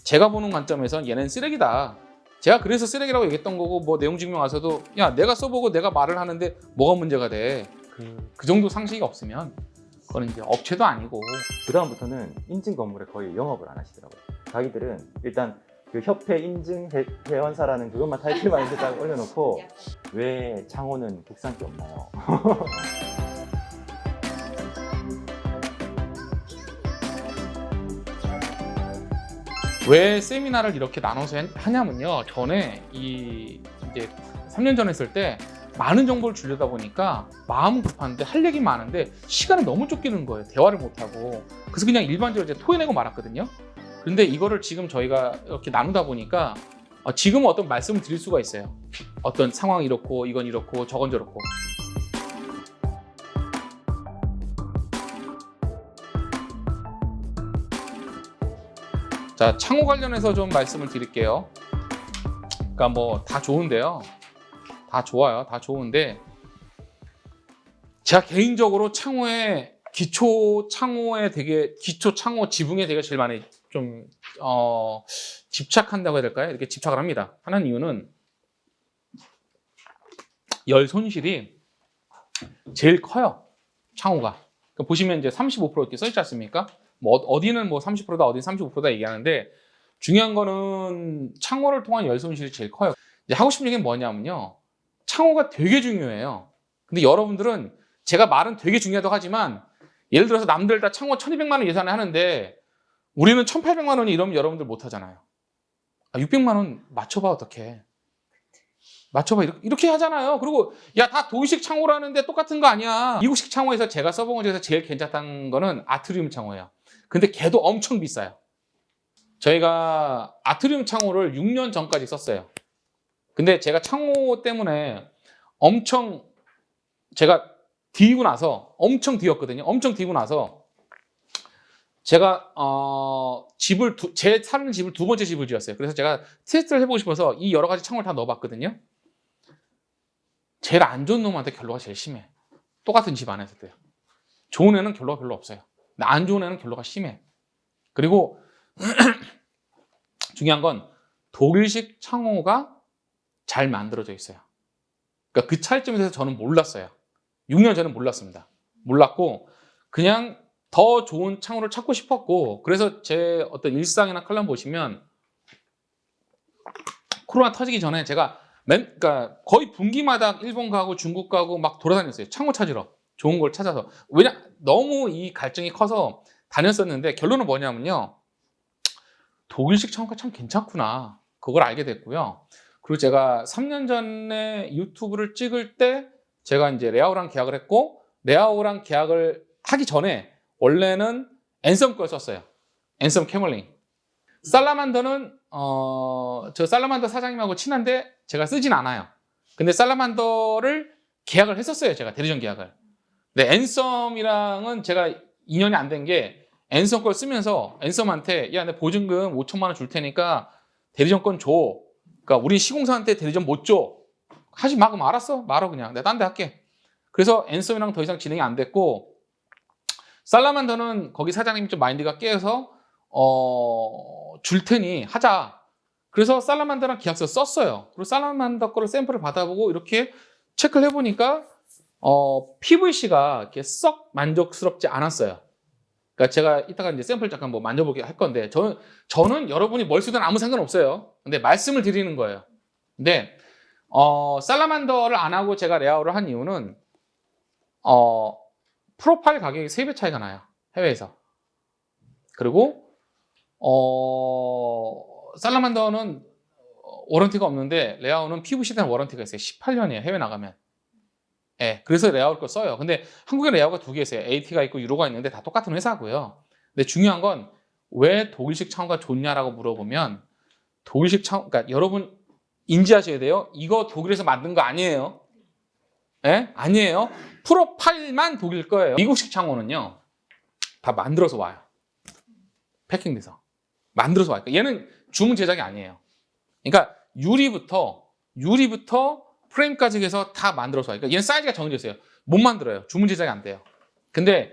제가 보는 관점에선 얘는 쓰레기다. 제가 그래서 쓰레기라고 얘기했던 거고 뭐 내용 증명 와서도 야 내가 써보고 내가 말을 하는데 뭐가 문제가 돼. 그 정도 상식이 없으면 그건 이제 업체도 아니고. 그다음부터는 인증 건물에 거의 영업을 안 하시더라고요. 자기들은 일단 그 협회 인증 회원사라는 그것만 타이틀만 이렇게 딱 올려놓고 왜 창호는 국산게 없나요? 왜 세미나를 이렇게 나눠서 하냐면요. 전에 이제 3년 전에 했을 때 많은 정보를 주려다 보니까 마음은 급한데 할 얘기 많은데 시간이 너무 쫓기는 거예요. 대화를 못하고. 그래서 그냥 일반적으로 이제 토해내고 말았거든요. 그런데 이거를 지금 저희가 이렇게 나누다 보니까 지금은 어떤 말씀을 드릴 수가 있어요. 어떤 상황이 이렇고 이건 이렇고 저건 저렇고. 자, 창호 관련해서 좀 말씀을 드릴게요. 그러니까 뭐 다 좋은데요. 다 좋아요. 다 좋은데 제가 개인적으로 창호에 기초 창호에 되게 기초 창호 지붕에 되게 제일 많이 좀 집착한다고 해야 될까요? 이렇게 집착을 합니다. 하는 이유는 열 손실이 제일 커요. 창호가. 그러니까 보시면 이제 35% 이렇게 써 있지 않습니까? 뭐 어디는 뭐 30%다, 어디는 35%다 얘기하는데 중요한 거는 창호를 통한 열 손실이 제일 커요. 이제 하고 싶은 얘기는 뭐냐면요. 창호가 되게 중요해요. 근데 여러분들은 제가 말은 되게 중요하다고 하지만 예를 들어서 남들 다 창호 1200만 원 예산을 하는데 우리는 1800만 원이 이러면 여러분들 못 하잖아요. 600만 원 맞춰봐 어떡해. 맞춰봐 이렇게 하잖아요. 그리고 야 다 도의식 창호라는데 똑같은 거 아니야. 미국식 창호에서 제가 써본 것 중에서 제일 괜찮다는 거는 아트리움 창호예요. 근데 걔도 엄청 비싸요. 저희가 아트리움 창호를 6년 전까지 썼어요. 근데 제가 창호 때문에 엄청 제가 뒤고 나서 엄청 뒤었거든요. 엄청 뒤고 나서 제가 제 사는 집을 두 번째 집을 지었어요. 그래서 제가 테스트를 해보고 싶어서 이 여러 가지 창호를 다 넣어봤거든요. 제일 안 좋은 놈한테 결로가 제일 심해. 똑같은 집 안에서 도요. 좋은 애는 결로가 별로 없어요. 근데 안 좋은 애는 결로가 심해. 그리고 중요한 건 독일식 창호가 잘 만들어져 있어요. 그러니까 그 차이점에 대해서 저는 몰랐어요. 6년 전에 몰랐습니다. 몰랐고 그냥 더 좋은 창호를 찾고 싶었고 그래서 제 어떤 일상이나 칼럼 보시면 코로나 터지기 전에 제가 그러니까 거의 분기마다 일본 가고 중국 가고 막 돌아다녔어요. 창호 찾으러. 좋은 걸 찾아서. 왜냐 너무 이 갈증이 커서 다녔었는데 결론은 뭐냐면요. 독일식 창호가 참 괜찮구나. 그걸 알게 됐고요. 그리고 제가 3년 전에 유튜브를 찍을 때 제가 이제 레아오랑 계약을 했고 레아오랑 계약을 하기 전에 원래는 앤썸 걸 썼어요. 앤썸 캐멀링. 살라만더는 저 살라만더 사장님하고 친한데 제가 쓰진 않아요. 근데 살라만더를 계약을 했었어요. 제가 대리점 계약을. 근데 앤썸이랑은 제가 인연이 안 된 게 앤썸 걸 쓰면서 앤썸한테 야, 내 보증금 5천만 원 줄 테니까 대리점 건 줘. 그러니까 우리 시공사한테 대리점 못 줘. 하지 마. 그럼 알았어. 말어 그냥. 내가 딴 데 할게. 그래서 앤썸이랑 더 이상 진행이 안 됐고 살라만더는 거기 사장님이 좀 마인드가 깨서 줄 테니 하자. 그래서 살라만더랑 계약서 썼어요. 그리고 살라만더 거를 샘플을 받아보고 이렇게 체크를 해보니까 PVC가 이렇게 썩 만족스럽지 않았어요. 그러니까 제가 이따가 이제 샘플 잠깐 뭐 만져보게 할 건데 저는 여러분이 뭘 쓰든 아무 상관없어요. 근데 말씀을 드리는 거예요. 근데 살라만더를 안 하고 제가 레아오를 한 이유는 프로파일 가격이 3배 차이가 나요. 해외에서. 그리고 살라만더는 워런티가 없는데 레아오는 PVC에 대한 워런티가 있어요. 18년이에요. 해외 나가면. 네, 그래서 레아오 거 써요. 근데 한국에 레아오가 두 개 있어요. AT가 있고 유로가 있는데 다 똑같은 회사고요. 근데 중요한 건 왜 독일식 창호가 좋냐라고 물어보면 독일식 창호, 그러니까 여러분 인지하셔야 돼요. 이거 독일에서 만든 거 아니에요. 네? 아니에요. 프로파일만 독일 거예요. 미국식 창호는요. 다 만들어서 와요. 패킹돼서. 만들어서 와요. 그러니까 얘는 주문 제작이 아니에요. 그러니까 유리부터 프레임까지 해서 다 만들어서 와요. 그러니까 얘는 사이즈가 정해져 있어요. 못 만들어요. 주문 제작이 안 돼요. 근데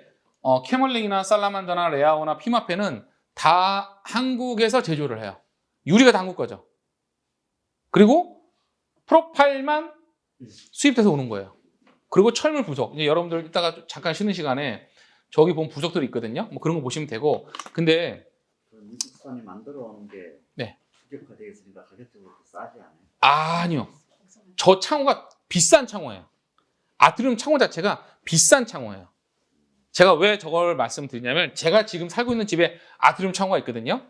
캐멀링이나 살라만더나 레아오나 피마페는 다 한국에서 제조를 해요. 유리가 다 한국 거죠. 그리고 프로파일만 수입돼서 오는 거예요. 그리고 철물 부속. 이제 여러분들 이따가 잠깐 쉬는 시간에 저기 보면 부속들이 있거든요. 뭐 그런 거 보시면 되고. 근데 미국산이 만들어 오는 게 네. 규격화되어 있으니까 가격적으로 싸지 않아요? 아니요. 저 창호가 비싼 창호예요. 아트리움 창호 자체가 비싼 창호예요. 제가 왜 저걸 말씀드리냐면 제가 지금 살고 있는 집에 아트리움 창호가 있거든요.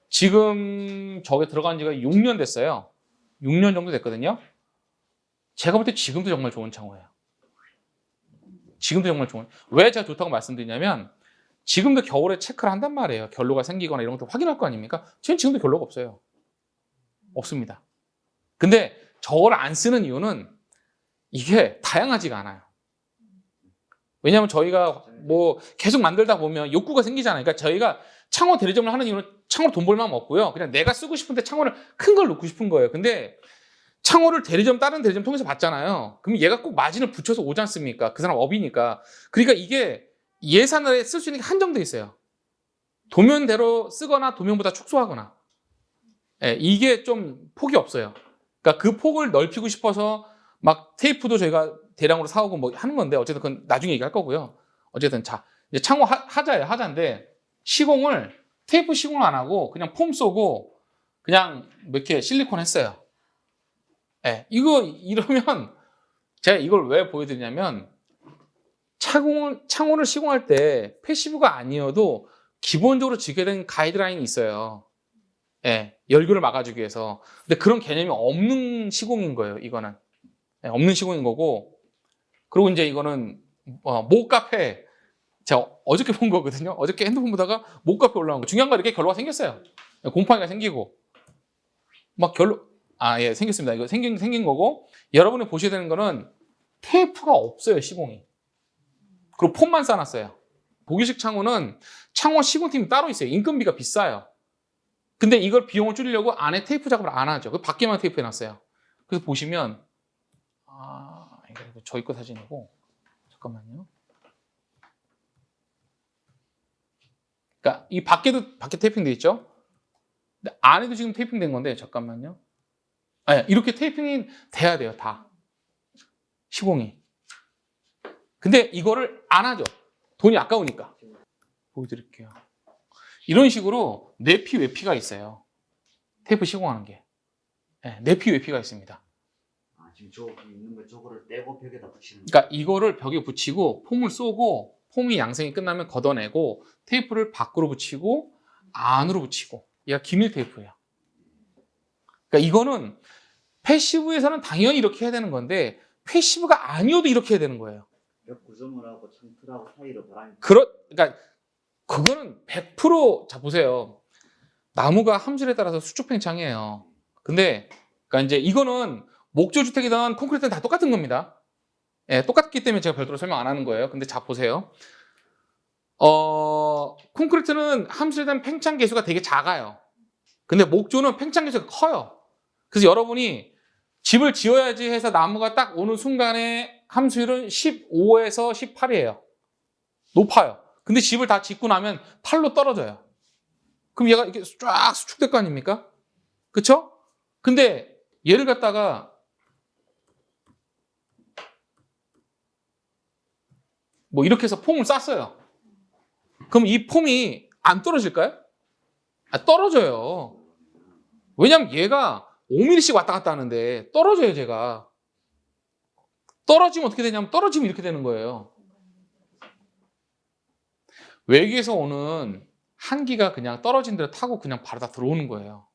지금 저게 들어간 지가 6년 됐어요. 6년 정도 됐거든요. 제가 볼 때 지금도 정말 좋은 창호예요. 지금도 정말 좋은. 왜 제가 좋다고 말씀드리냐면 지금도 겨울에 체크를 한단 말이에요. 결로가 생기거나 이런 것도 확인할 거 아닙니까? 저는 지금도 결로가 없어요. 없습니다. 근데 저걸 안 쓰는 이유는 이게 다양하지가 않아요. 왜냐하면 저희가 뭐 계속 만들다 보면 욕구가 생기잖아요. 그러니까 저희가 창호 대리점을 하는 이유는 창호로 돈 벌 마음 없고요. 그냥 내가 쓰고 싶은데 창호를 큰 걸 놓고 싶은 거예요. 근데 창호를 다른 대리점 통해서 받잖아요. 그럼 얘가 꼭 마진을 붙여서 오지 않습니까? 그 사람 업이니까. 그러니까 이게 예산을 쓸 수 있는 게 한정돼 있어요. 도면대로 쓰거나 도면보다 축소하거나. 예, 이게 좀 폭이 없어요. 그러니까 그 폭을 넓히고 싶어서 막 테이프도 저희가 대량으로 사오고 뭐 하는 건데 어쨌든 그건 나중에 얘기할 거고요. 어쨌든 자, 이제 창호 하자예요. 하자인데 시공을 테이프 시공을 안 하고 그냥 폼 쏘고 그냥 이렇게 실리콘 했어요. 예, 이러면 제가 이걸 왜 보여드리냐면 창호를 시공할 때 패시브가 아니어도 기본적으로 지켜야 되는 가이드라인이 있어요. 예, 열교를 막아주기 위해서. 근데 그런 개념이 없는 시공인 거예요, 이거는. 예, 없는 시공인 거고. 그리고 이제 이거는 모카페. 제가 어저께 본 거거든요. 어저께 핸드폰 보다가 모카페 올라온 거. 중요한 건 이렇게 결로가 생겼어요. 곰팡이가 생기고. 막 예, 생겼습니다. 이거 생긴 거고. 여러분이 보셔야 되는 거는 테이프가 없어요, 시공이. 그리고 폼만 싸놨어요. 보기식 창호는 창호 시공팀이 따로 있어요. 인건비가 비싸요. 근데 이걸 비용을 줄이려고 안에 테이프 작업을 안 하죠. 그 밖에만 테이프 해놨어요. 그래서 보시면 이거 저희 거 사진이고 잠깐만요. 그러니까 이 밖에 테이핑 돼 있죠. 근데 안에도 지금 테이핑 된 건데 잠깐만요. 이렇게 테이핑이 돼야 돼요. 다 시공이. 근데 이거를 안 하죠. 돈이 아까우니까. 보여드릴게요. 이런 식으로 내피 외피가 있어요. 테이프 시공하는 게. 내피 외피가 있습니다. 지금 저기 있는 거 저거를 떼고 벽에다 붙이는 그러니까 이거를 벽에 붙이고 폼을 쏘고 폼이 양생이 끝나면 걷어내고 테이프를 밖으로 붙이고 안으로 붙이고 얘가 기밀 테이프예요. 그러니까 이거는 패시브에서는 당연히 이렇게 해야 되는 건데 패시브가 아니어도 이렇게 해야 되는 거예요. 벽 구조물하고 창틀하고 사이로 바람이 그러니까 그거는 100% 자 보세요. 나무가 함실에 따라서 수축 팽창이에요. 근데 그러니까 이제 이거는 목조 주택이든 콘크리트는 다 똑같은 겁니다. 예, 똑같기 때문에 제가 별도로 설명 안 하는 거예요. 근데 자 보세요. 콘크리트는 함실에 대한 팽창 계수가 되게 작아요. 근데 목조는 팽창 계수가 커요. 그래서 여러분이 집을 지어야지 해서 나무가 딱 오는 순간에 함수율은 15에서 18이에요. 높아요. 근데 집을 다 짓고 나면 8로 떨어져요. 그럼 얘가 이렇게 쫙 수축될 거 아닙니까? 그쵸? 근데 얘를 갖다가 뭐 이렇게 해서 폼을 쌌어요. 그럼 이 폼이 안 떨어질까요? 떨어져요. 왜냐면 얘가 5mm씩 왔다 갔다 하는데 떨어져요, 제가. 떨어지면 어떻게 되냐면 떨어지면 이렇게 되는 거예요. 외기에서 오는 한기가 그냥 떨어진 대로 타고 그냥 바로 다 들어오는 거예요.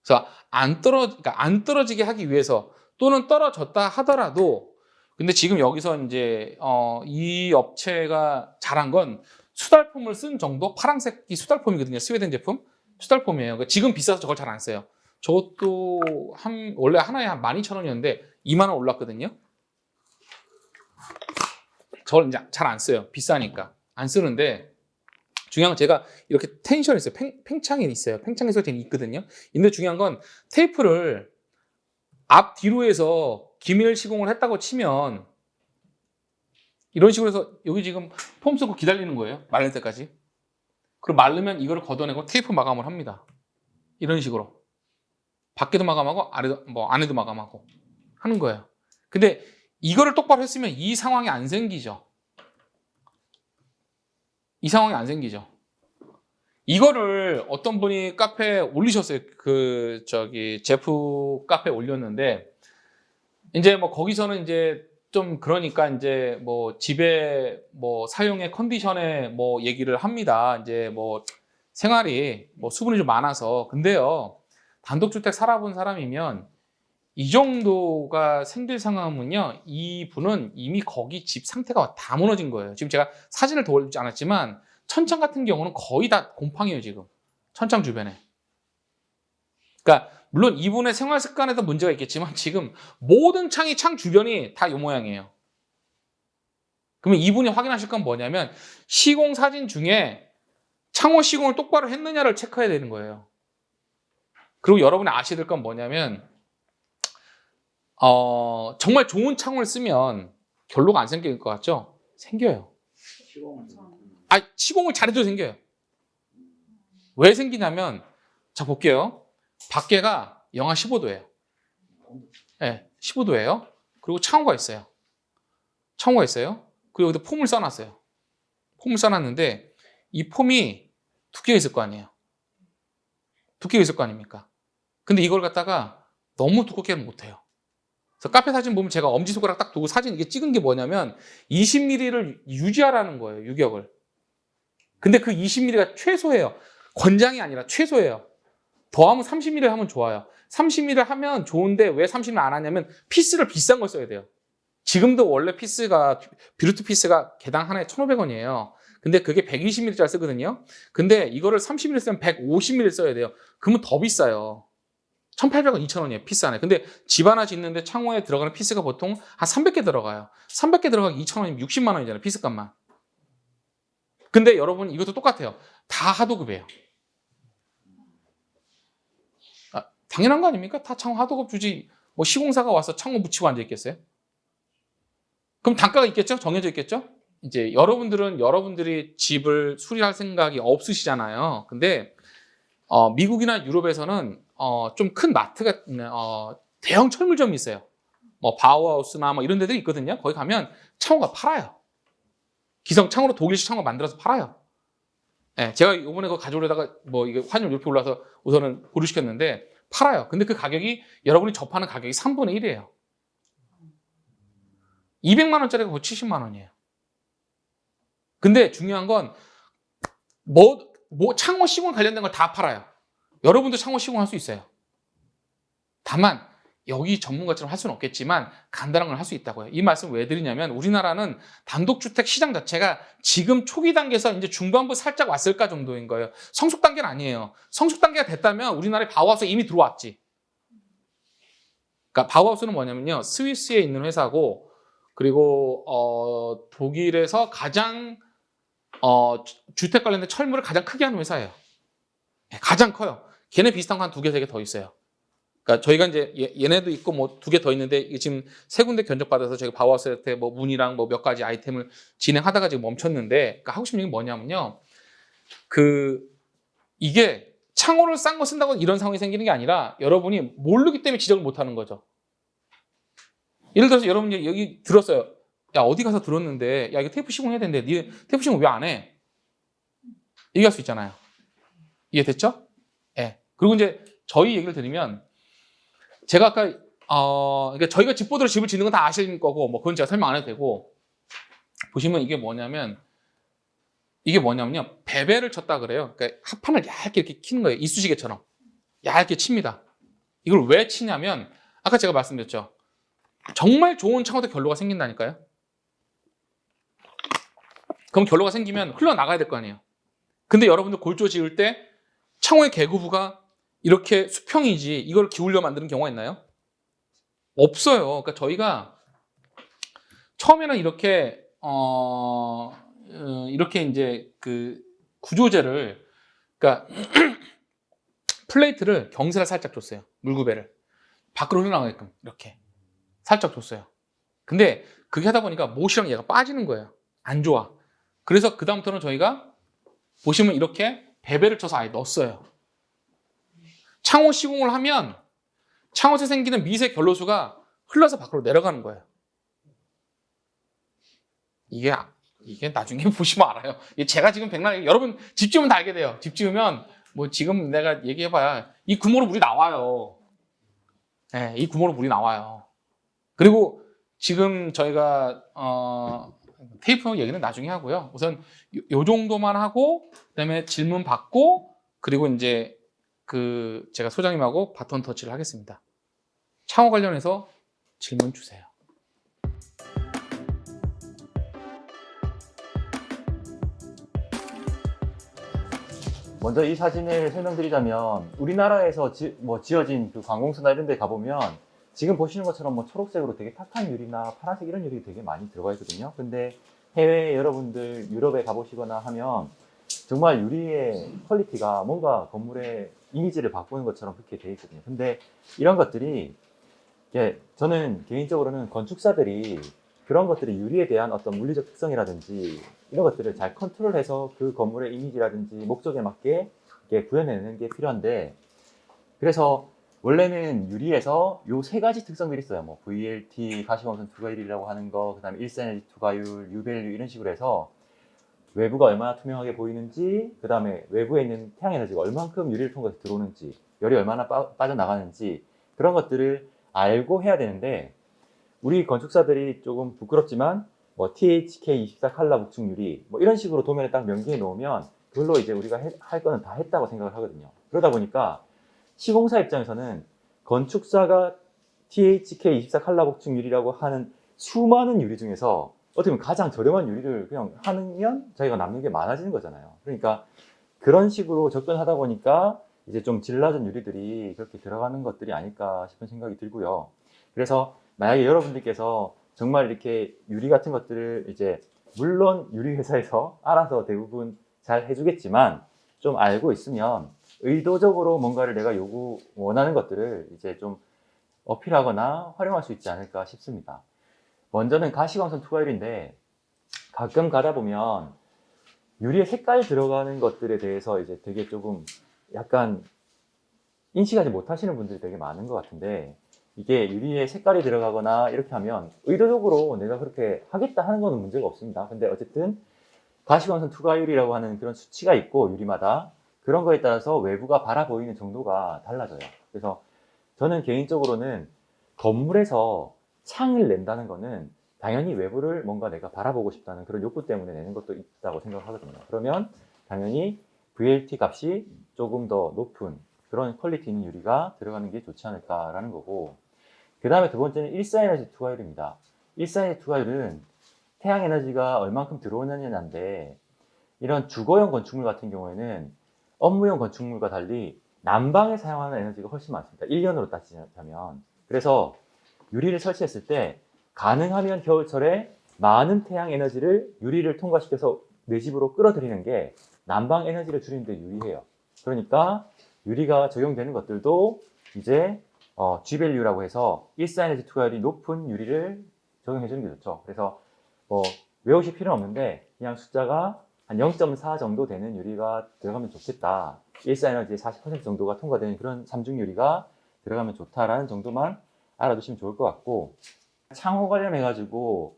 그래서 안 떨어지게 하기 위해서 또는 떨어졌다 하더라도 근데 지금 여기서 이제 이 업체가 잘한 건 수달폼을 쓴 정도 파란색이 수달폼이거든요. 스웨덴 제품 수달폼이에요. 그러니까 지금 비싸서 저걸 잘 안 써요. 저것도 원래 하나에 한 12,000원이었는데 2만 원 올랐거든요. 저걸 이제 잘 안 써요. 비싸니까 안 쓰는데 중요한 건 제가 이렇게 텐션이 있어요. 팽창이 있어요. 팽창 해소템이 있거든요. 근데 중요한 건 테이프를 앞 뒤로 해서 기밀 시공을 했다고 치면 이런 식으로 해서 여기 지금 폼 쓰고 기다리는 거예요. 말릴 때까지. 그리고 마르면 이거를 걷어내고 테이프 마감을 합니다. 이런 식으로. 밖에도 마감하고 안에도 마감하고 하는 거예요. 근데 이거를 똑바로 했으면 이 상황이 안 생기죠. 이 상황이 안 생기죠. 이거를 어떤 분이 카페에 올리셨어요. 제프 카페에 올렸는데, 이제 뭐 거기서는 이제 좀 그러니까 이제 뭐 집에 뭐 사용의 컨디션에 뭐 얘기를 합니다. 이제 뭐 생활이 뭐 수분이 좀 많아서. 근데요, 단독주택 살아본 사람이면 이 정도가 생길 상황은요, 이분은 이미 거기 집 상태가 다 무너진 거예요. 지금 제가 사진을 더 올리지 않았지만 천창 같은 경우는 거의 다 곰팡이에요, 지금. 천창 주변에. 그러니까 물론 이분의 생활 습관에도 문제가 있겠지만 지금 모든 창이 창 주변이 다 이 모양이에요. 그러면 이분이 확인하실 건 뭐냐면 시공 사진 중에 창호 시공을 똑바로 했느냐를 체크해야 되는 거예요. 그리고 여러분이 아셔야 될 건 뭐냐면 정말 좋은 창호를 쓰면 결로가 안 생길 것 같죠? 생겨요. 시공을 잘해도 생겨요. 왜 생기냐면, 자 볼게요. 밖에가 영하 15도예요. 네, 15도예요. 그리고 창호가 있어요. 창호가 있어요. 그리고 여기다 폼을 써놨어요. 폼을 써놨는데 이 폼이 두께가 있을 거 아니에요. 두께가 있을 거 아닙니까? 근데 이걸 갖다가 너무 두껍게는 못해요. 그래서 카페 사진 보면 제가 엄지손가락 딱 두고 사진 이게 찍은 게 뭐냐면 20mm를 유지하라는 거예요. 유격을. 근데 그 20mm가 최소예요. 권장이 아니라 최소예요. 더하면 30mm 하면 좋아요. 30mm 하면 좋은데 왜 30mm 안 하냐면 피스를 비싼 걸 써야 돼요. 지금도 원래 비루트 피스가 개당 하나에 1,500원이에요. 근데 그게 120mm짜리 쓰거든요. 근데 이거를 30mm 쓰면 150mm 써야 돼요. 그러면 더 비싸요. 1,800원, 2,000원이에요. 피스 안에. 근데 집 하나 짓는데 창호에 들어가는 피스가 보통 한 300개 들어가요. 300개 들어가기 2,000원이면 60만 원이잖아요. 피스값만. 근데 여러분 이것도 똑같아요. 다 하도급이에요. 당연한 거 아닙니까? 다 창호 하도급 주지. 뭐 시공사가 와서 창호 붙이고 앉아 있겠어요? 그럼 단가가 있겠죠? 정해져 있겠죠? 이제 여러분들이 집을 수리할 생각이 없으시잖아요. 근데 미국이나 유럽에서는 좀 큰 마트가 대형 철물점이 있어요. 뭐 바우하우스나 뭐 이런 데들이 있거든요. 거기 가면 창호가 팔아요. 기성 창호로 독일식 창호 만들어서 팔아요. 네, 제가 이번에 그거 가져오려다가 뭐 이게 환율 이렇게 올라서 우선은 보류시켰는데 팔아요. 근데 그 가격이 여러분이 접하는 가격이 3분의 1이에요. 200만 원짜리가 거의 70만 원이에요. 근데 중요한 건 창호 시공 관련된 걸 다 팔아요. 여러분도 창호 시공할 수 있어요. 다만 여기 전문가처럼 할 수는 없겠지만 간단한 걸 할 수 있다고요. 이 말씀 왜 드리냐면 우리나라는 단독주택 시장 자체가 지금 초기 단계에서 이제 중반부 살짝 왔을까 정도인 거예요. 성숙 단계는 아니에요. 성숙 단계가 됐다면 우리나라에 바우하우스 이미 들어왔지. 그러니까 바우하우스는 뭐냐면요. 스위스에 있는 회사고 그리고 독일에서 가장 주택 관련된 철물을 가장 크게 하는 회사예요. 가장 커요. 걔네 비슷한 거 한 2개, 3개 더 있어요. 그러니까 저희가 이제 얘네도 있고 뭐 2개 더 있는데 이게 지금 3군데 견적받아서 저희가 바우하우스한테 뭐 문이랑 뭐 몇 가지 아이템을 진행하다가 지금 멈췄는데 그러니까 하고 싶은 얘기는 뭐냐면요. 이게 창호를 싼 거 쓴다고 이런 상황이 생기는 게 아니라 여러분이 모르기 때문에 지적을 못 하는 거죠. 예를 들어서 여러분이 여기 들었어요. 야 어디 가서 들었는데 야 이거 테이프 시공해야 되는데 니 테이프 시공 왜 안 해? 얘기할 수 있잖아요. 이해됐죠? 네. 그리고 이제 저희 얘기를 드리면 제가 아까 그러니까 저희가 집보드로 집을 짓는 건 다 아실 거고 뭐 그건 제가 설명 안 해도 되고 보시면 이게 뭐냐면요 베벨을 쳤다 그래요. 그러니까 합판을 얇게 이렇게 키는 거예요. 이쑤시개처럼 얇게 칩니다. 이걸 왜 치냐면 아까 제가 말씀드렸죠. 정말 좋은 창호도 결로가 생긴다니까요. 그럼 결로가 생기면 흘러나가야 될 거 아니에요. 근데 여러분들 골조 지을 때 창호의 개구부가 이렇게 수평이지 이걸 기울여 만드는 경우가 있나요? 없어요. 그러니까 저희가 처음에는 이렇게 이제 그 구조재를 그러니까 플레이트를 경사를 살짝 줬어요. 물구배를 밖으로 흘러나가게끔 이렇게 살짝 줬어요. 근데 그게 하다 보니까 못이랑 얘가 빠지는 거예요. 안 좋아. 그래서 그 다음부터는 저희가 보시면 이렇게 배배를 쳐서 아예 넣었어요. 창호 시공을 하면 창호에서 생기는 미세 결로수가 흘러서 밖으로 내려가는 거예요. 이게 나중에 보시면 알아요. 이게 제가 지금 백날 여러분 집 지으면 다 알게 돼요. 집 지으면 뭐 지금 내가 얘기해봐야 이 구멍으로 물이 나와요. 네, 이 구멍으로 물이 나와요. 그리고 지금 저희가 테이프 얘기는 나중에 하고요. 우선 요 정도만 하고 그다음에 질문 받고 그리고 이제 제가 소장님하고 바톤 터치를 하겠습니다. 창호 관련해서 질문 주세요. 먼저 이 사진을 설명드리자면 우리나라에서 지어진 그 관공서나 이런 데 가보면 지금 보시는 것처럼 뭐 초록색으로 되게 탁한 유리나 파란색 이런 유리 되게 많이 들어가 있거든요. 근데 해외 여러분들 유럽에 가보시거나 하면 정말 유리의 퀄리티가 뭔가 건물의 이미지를 바꾸는 것처럼 그렇게 돼 있거든요. 근데 이런 것들이 저는 개인적으로는 건축사들이 그런 것들이 유리에 대한 어떤 물리적 특성이라든지 이런 것들을 잘 컨트롤해서 그 건물의 이미지라든지 목적에 맞게 이렇게 구현해내는 게 필요한데, 그래서 원래는 유리에서 요 세 가지 특성들이 있어요. 뭐 VLT, 가시광선 투과율이라고 하는 거, 그 다음에 일산에너지 투과율, 유밸류 이런 식으로 해서 외부가 얼마나 투명하게 보이는지, 그 다음에 외부에 있는 태양 에너지가 얼만큼 유리를 통해서 들어오는지, 열이 얼마나 빠져나가는지 그런 것들을 알고 해야 되는데, 우리 건축사들이 조금 부끄럽지만 뭐 THK24 칼라 북층 유리 뭐 이런 식으로 도면에 딱 명기해 놓으면 그걸로 이제 우리가 할 거는 다 했다고 생각을 하거든요. 그러다 보니까 시공사 입장에서는 건축사가 THK24 칼라 북층 유리라고 하는 수많은 유리 중에서 어떻게 보면 가장 저렴한 유리를 그냥 하면 자기가 남는 게 많아지는 거잖아요. 그러니까 그런 식으로 접근하다 보니까 이제 좀 질 낮은 유리들이 그렇게 들어가는 것들이 아닐까 싶은 생각이 들고요. 그래서 만약에 여러분들께서 정말 이렇게 유리 같은 것들을 이제 물론 유리 회사에서 알아서 대부분 잘 해주겠지만 좀 알고 있으면 의도적으로 뭔가를 내가 원하는 것들을 이제 좀 어필하거나 활용할 수 있지 않을까 싶습니다. 먼저는 가시광선 투과율인데, 가끔 가다 보면 유리에 색깔 들어가는 것들에 대해서 이제 되게 조금 약간 인식하지 못하시는 분들이 되게 많은 것 같은데, 이게 유리에 색깔이 들어가거나 이렇게 하면 의도적으로 내가 그렇게 하겠다 하는 거는 문제가 없습니다. 근데 어쨌든 가시광선 투과율이라고 하는 그런 수치가 있고 유리마다 그런 거에 따라서 외부가 바라 보이는 정도가 달라져요. 그래서 저는 개인적으로는 건물에서 창을 낸다는 거는 당연히 외부를 뭔가 내가 바라보고 싶다는 그런 욕구 때문에 내는 것도 있다고 생각하거든요. 그러면 당연히 VLT 값이 조금 더 높은 그런 퀄리티 있는 유리가 들어가는 게 좋지 않을까라는 거고, 그 다음에 두 번째는 일사에너지 투과율입니다. 일사에너지 투과율은 태양 에너지가 얼만큼 들어오느냐인데, 이런 주거용 건축물 같은 경우에는 업무용 건축물과 달리 난방에 사용하는 에너지가 훨씬 많습니다. 1년으로 따지자면. 그래서 유리를 설치했을 때 가능하면 겨울철에 많은 태양 에너지를 유리를 통과시켜서 내 집으로 끌어들이는 게 난방 에너지를 줄이는 데 유리해요. 그러니까 유리가 적용되는 것들도 이제 G밸류라고 해서 일사에너지 투과율이 높은 유리를 적용해 주는 게 좋죠. 그래서 뭐 외우실 필요는 없는데 그냥 숫자가 한 0.4 정도 되는 유리가 들어가면 좋겠다. 일사에너지의 40% 정도가 통과되는 그런 삼중 유리가 들어가면 좋다라는 정도만 알아두시면 좋을 것 같고, 창호 관련해 가지고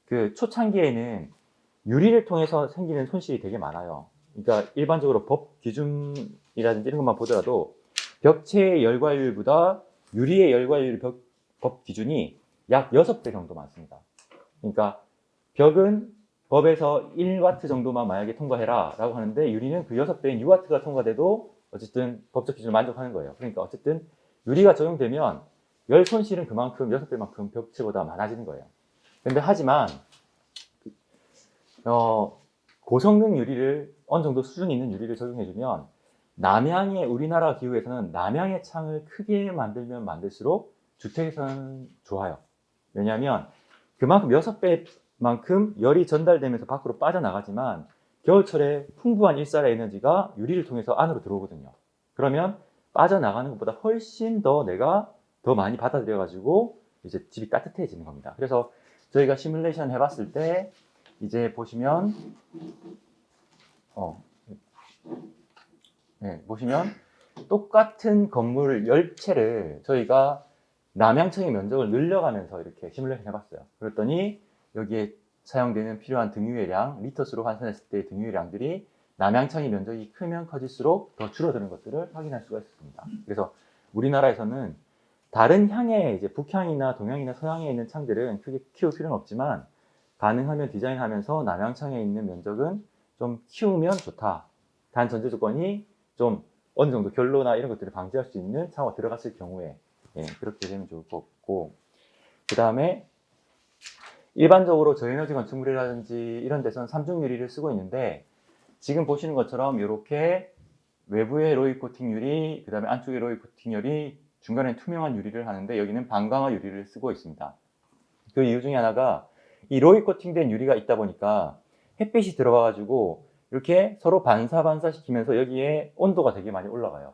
그 초창기에는 유리를 통해서 생기는 손실이 되게 많아요. 그러니까 일반적으로 법 기준이라든지 이런 것만 보더라도 벽체의 열과율보다 유리의 열과율 법 기준이 약 6배 정도 많습니다. 그러니까 벽은 법에서 1W 정도만 만약에 통과해라 라고 하는데 유리는 그 6배인 6W가 통과돼도 어쨌든 법적 기준을 만족하는 거예요. 그러니까 어쨌든 유리가 적용되면 열 손실은 그만큼 6배만큼 벽체보다 많아지는 거예요. 근데 하지만 고성능 유리를 어느 정도 수준 있는 유리를 적용해주면 남향의 우리나라 기후에서는 남향의 창을 크게 만들면 만들수록 주택에서는 좋아요. 왜냐하면 그만큼 6배만큼 열이 전달되면서 밖으로 빠져나가지만 겨울철에 풍부한 일사의 에너지가 유리를 통해서 안으로 들어오거든요. 그러면 빠져나가는 것보다 훨씬 더 내가 더 많이 받아들여 가지고 이제 집이 따뜻해지는 겁니다. 그래서 저희가 시뮬레이션 해봤을 때 이제 보시면 네, 보시면 똑같은 건물 10채를 저희가 남양청의 면적을 늘려가면서 이렇게 시뮬레이션 해봤어요. 그랬더니 여기에 사용되는 필요한 등유해량, 리터수로 환산했을 때의 등유해량들이 남양청의 면적이 크면 커질수록 더 줄어드는 것들을 확인할 수가 있습니다. 그래서 우리나라에서는 다른 향에 이제 북향이나 동향이나 서향에 있는 창들은 크게 키울 필요는 없지만 가능하면 디자인하면서 남양청에 있는 면적은 좀 키우면 좋다. 단 전제 조건이 좀 어느 정도 결로나 이런 것들을 방지할 수 있는 창호가 들어갔을 경우에 그렇게 되면 좋을 것 같고, 그 다음에 일반적으로 저에너지 건축물이라든지 이런 데서는 삼중 유리를 쓰고 있는데 지금 보시는 것처럼 이렇게 외부에 로이 코팅 유리, 그 다음에 안쪽에 로이 코팅 유리, 중간에 투명한 유리를 하는데 여기는 반광화 유리를 쓰고 있습니다. 그 이유 중에 하나가 이 로이 코팅된 유리가 있다 보니까 햇빛이 들어가가지고 이렇게 서로 반사시키면서 여기에 온도가 되게 많이 올라가요.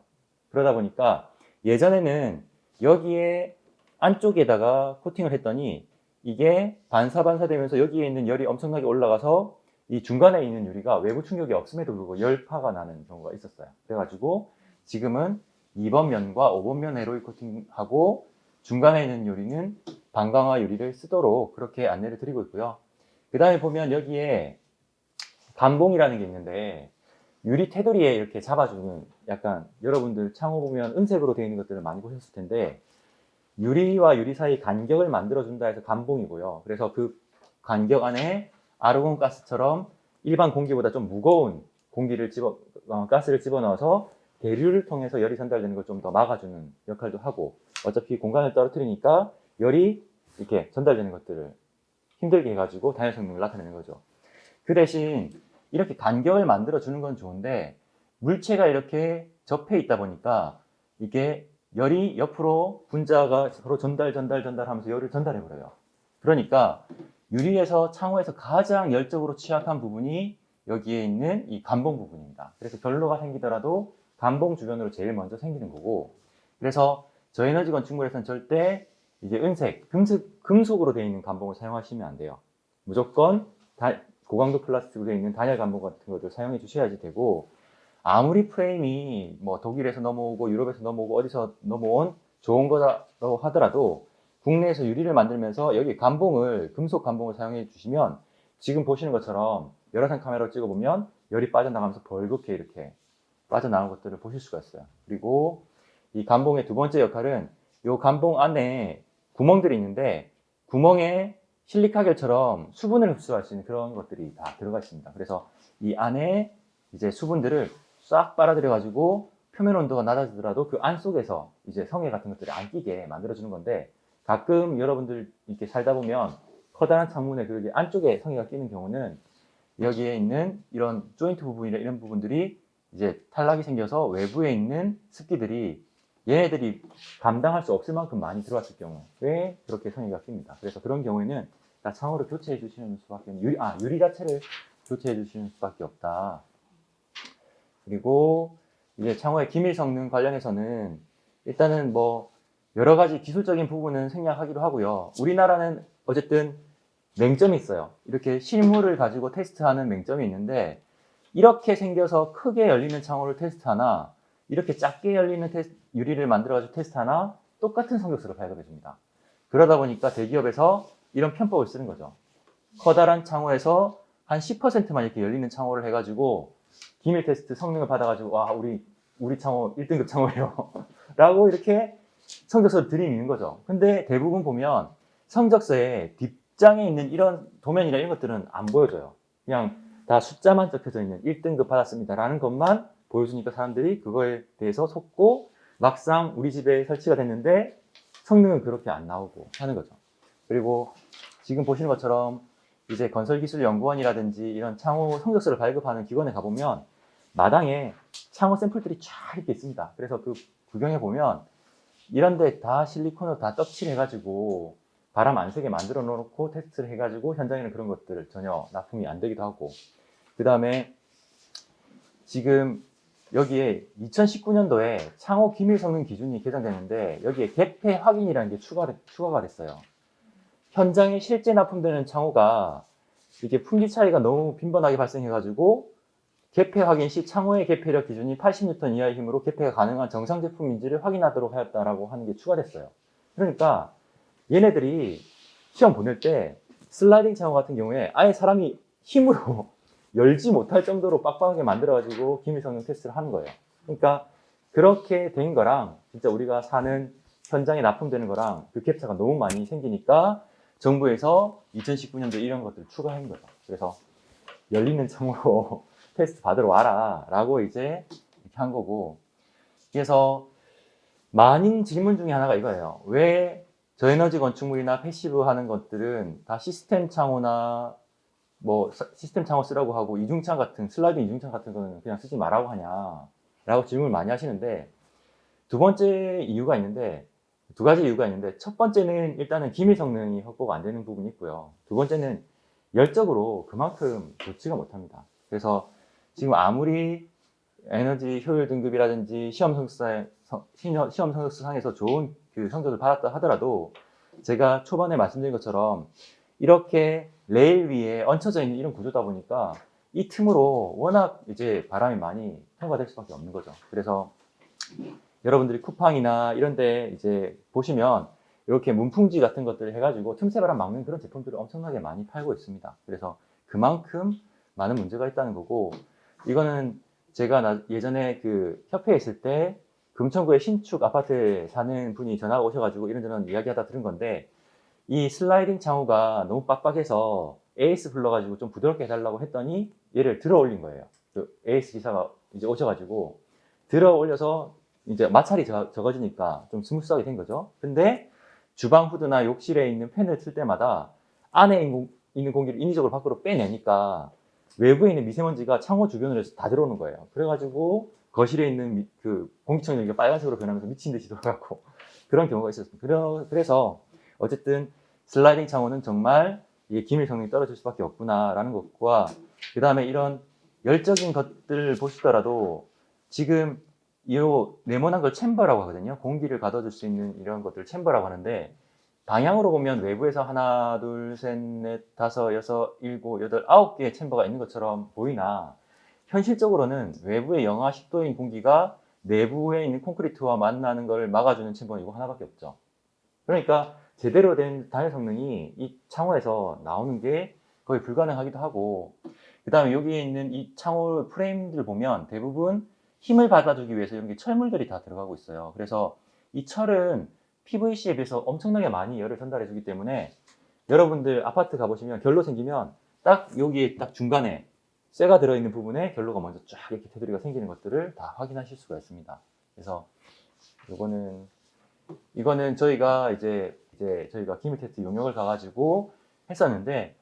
그러다 보니까 예전에는 여기에 안쪽에다가 코팅을 했더니 이게 반사되면서 여기에 있는 열이 엄청나게 올라가서 이 중간에 있는 유리가 외부 충격이 없음에도 불구하고 열파가 나는 경우가 있었어요. 그래가지고 지금은 2번 면과 5번 면 로이 코팅하고 중간에 있는 유리는 반광화 유리를 쓰도록 그렇게 안내를 드리고 있고요. 그 다음에 보면 여기에 감봉이라는 게 있는데 유리 테두리에 이렇게 잡아주는, 약간 여러분들 창호 보면 은색으로 되어 있는 것들을 많이 보셨을 텐데 유리와 유리 사이 간격을 만들어준다 해서 감봉이고요. 그래서 그 간격 안에 아르곤 가스처럼 일반 공기보다 좀 무거운 가스를 집어넣어서 대류를 통해서 열이 전달되는 걸 좀 더 막아주는 역할도 하고, 어차피 공간을 떨어뜨리니까 열이 이렇게 전달되는 것들을 힘들게 해가지고 단열 성능을 나타내는 거죠. 그 대신 이렇게 간격을 만들어 주는 건 좋은데 물체가 이렇게 접해 있다 보니까 이게 열이 옆으로 분자가 서로 전달하면서 열을 전달해 버려요. 그러니까 유리에서 창호에서 가장 열적으로 취약한 부분이 여기에 있는 이 감봉 부분입니다. 그래서 결로가 생기더라도 감봉 주변으로 제일 먼저 생기는 거고, 그래서 저에너지 건축물에서는 절대 이제 은색, 금속으로 되어 있는 감봉을 사용하시면 안 돼요. 무조건 고강도 플라스틱으로 되어 있는 단열 감봉 같은 것들 사용해 주셔야지 되고, 아무리 프레임이 뭐 독일에서 넘어오고 유럽에서 넘어오고 어디서 넘어온 좋은 거라고 하더라도 국내에서 유리를 만들면서 여기 금속 감봉을 사용해 주시면 지금 보시는 것처럼 열화상 카메라로 찍어보면 열이 빠져나가면서 벌겋게 이렇게 빠져나오는 것들을 보실 수가 있어요. 그리고 이 감봉의 두 번째 역할은 이 감봉 안에 구멍들이 있는데 구멍에 실리카겔처럼 수분을 흡수할 수 있는 그런 것들이 다 들어가 있습니다. 그래서 이 안에 이제 수분들을 싹 빨아들여 가지고 표면 온도가 낮아지더라도 그 안 속에서 이제 성에 같은 것들이 안 끼게 만들어주는 건데, 가끔 여러분들 이렇게 살다 보면 커다란 창문에 그 안쪽에 성에가 끼는 경우는 여기에 있는 이런 조인트 부분이나 이런 부분들이 이제 탈락이 생겨서 외부에 있는 습기들이 얘네들이 감당할 수 없을 만큼 많이 들어왔을 경우에 그렇게 성에가 낍니다. 그래서 그런 경우에는 다 창호를 교체해 주시는 수밖에 유리 자체를 교체해 주시는 수밖에 없다. 그리고 이제 창호의 기밀 성능 관련해서는 일단은 뭐 여러 가지 기술적인 부분은 생략하기로 하고요. 우리나라는 어쨌든 맹점이 있어요. 이렇게 실물을 가지고 테스트하는 맹점이 있는데, 이렇게 생겨서 크게 열리는 창호를 테스트하나 이렇게 작게 열리는 유리를 만들어가지고 테스트하나 똑같은 성적수를 발급해 줍니다. 그러다 보니까 대기업에서 이런 편법을 쓰는 거죠. 커다란 창호에서 한 10%만 이렇게 열리는 창호를 해가지고 기밀 테스트 성능을 받아가지고 와 우리 창호 1등급 창호예요 라고 이렇게 성적서를 들이미는 거죠. 근데 대부분 보면 성적서에 뒷장에 있는 이런 도면이나 이런 것들은 안 보여줘요. 그냥 다 숫자만 적혀져 있는 1등급 받았습니다 라는 것만 보여주니까 사람들이 그거에 대해서 속고 막상 우리 집에 설치가 됐는데 성능은 그렇게 안 나오고 하는 거죠. 그리고 지금 보시는 것처럼 이제 건설기술연구원이라든지 이런 창호 성적서를 발급하는 기관에 가보면 마당에 창호 샘플들이 쫙 이렇게 있습니다. 그래서 그 구경해 보면 이런데 다 실리콘으로 다 떡칠해가지고 바람 안 새게 만들어 놓고 테스트를 해가지고 현장에는 그런 것들 전혀 납품이 안 되기도 하고, 그 다음에 지금 여기에 2019년도에 창호 기밀 성능 기준이 개정됐는데 여기에 개폐 확인이라는 게 추가가 됐어요. 현장에 실제 납품되는 창호가 이게 품질 차이가 너무 빈번하게 발생해가지고 개폐 확인 시 창호의 개폐력 기준이 80N 이하의 힘으로 개폐가 가능한 정상 제품인지를 확인하도록 하였다라고 하는 게 추가됐어요. 그러니까 얘네들이 시험 보낼 때 슬라이딩 창호 같은 경우에 아예 사람이 힘으로 열지 못할 정도로 빡빡하게 만들어가지고 기밀 성능 테스트를 하는 거예요. 그러니까 그렇게 된 거랑 진짜 우리가 사는 현장에 납품되는 거랑 그 갭차가 너무 많이 생기니까 정부에서 2019년도에 이런 것들을 추가한 거죠. 그래서 열리는 창호로 테스트 받으러 와라 라고 이제 이렇게 한 거고, 그래서 많은 질문 중에 하나가 이거예요. 왜 저에너지 건축물이나 패시브 하는 것들은 다 시스템 창호나 뭐 시스템 창호 쓰라고 하고 이중창 같은 슬라이딩 이중창 같은 거는 그냥 쓰지 말라고 하냐 라고 질문을 많이 하시는데, 두 번째 이유가 있는데, 두 가지 이유가 있는데, 첫 번째는 일단은 기밀 성능이 확보가 안 되는 부분이 있고요. 두 번째는 열적으로 그만큼 좋지가 못합니다. 그래서 지금 아무리 에너지 효율 등급이라든지 시험 성적상에서 좋은 그 성적을 받았다 하더라도 제가 초반에 말씀드린 것처럼 이렇게 레일 위에 얹혀져 있는 이런 구조다 보니까 이 틈으로 워낙 이제 바람이 많이 통과될 수밖에 없는 거죠. 그래서 여러분들이 쿠팡이나 이런 데 이제 보시면 이렇게 문풍지 같은 것들을 해가지고 틈새 바람 막는 그런 제품들을 엄청나게 많이 팔고 있습니다. 그래서 그만큼 많은 문제가 있다는 거고, 이거는 제가 예전에 그 협회에 있을 때 금천구의 신축 아파트에 사는 분이 전화가 오셔가지고 이런저런 이야기하다 들은 건데, 이 슬라이딩 창호가 너무 빡빡해서 AS 불러가지고 좀 부드럽게 해달라고 했더니 얘를 들어 올린 거예요. 그 AS 기사가 이제 오셔가지고 들어 올려서 이제 마찰이 적어지니까 좀 스무스하게 된 거죠. 근데 주방 후드나 욕실에 있는 팬을 틀 때마다 안에 있는 공기를 인위적으로 밖으로 빼내니까 외부에 있는 미세먼지가 창호 주변으로 해서 다 들어오는 거예요. 그래가지고 거실에 있는 그 공기청정기가 빨간색으로 변하면서 미친 듯이 돌아가고 그런 경우가 있었습니다. 그래서 어쨌든 슬라이딩 창호는 정말 이게 기밀 성능이 떨어질 수밖에 없구나라는 것과, 그 다음에 이런 열적인 것들을 보시더라도 지금 이 네모난 걸 챔버라고 하거든요. 공기를 가둬줄 수 있는 이런 것들을 챔버라고 하는데, 방향으로 보면 외부에서 하나, 둘, 셋, 넷, 다섯, 여섯, 일곱, 여덟, 9개의 챔버가 있는 것처럼 보이나 현실적으로는 외부의 영하 10도인 공기가 내부에 있는 콘크리트와 만나는 걸 막아주는 챔버는 이거 하나밖에 없죠. 그러니까 제대로 된 단열 성능이 이 창호에서 나오는 게 거의 불가능하기도 하고, 그 다음에 여기에 있는 이 창호 프레임들 보면 대부분 힘을 받아주기 위해서 이런 게 철물들이 다 들어가고 있어요. 그래서 이 철은 PVC에 비해서 엄청나게 많이 열을 전달해 주기 때문에 여러분들 아파트 가보시면 결로 생기면 딱 여기에 딱 중간에 쇠가 들어있는 부분에 결로가 먼저 쫙 이렇게 테두리가 생기는 것들을 다 확인하실 수가 있습니다. 그래서 이거는 저희가 이제 저희가 기밀 테스트 용역을 가가지고 했었는데,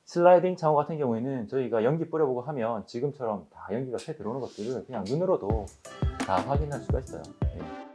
슬라이딩 창호 같은 경우에는 저희가 연기 뿌려보고 하면 지금처럼 다 연기가 새 들어오는 것들을 그냥 눈으로도 다 확인할 수가 있어요. 예.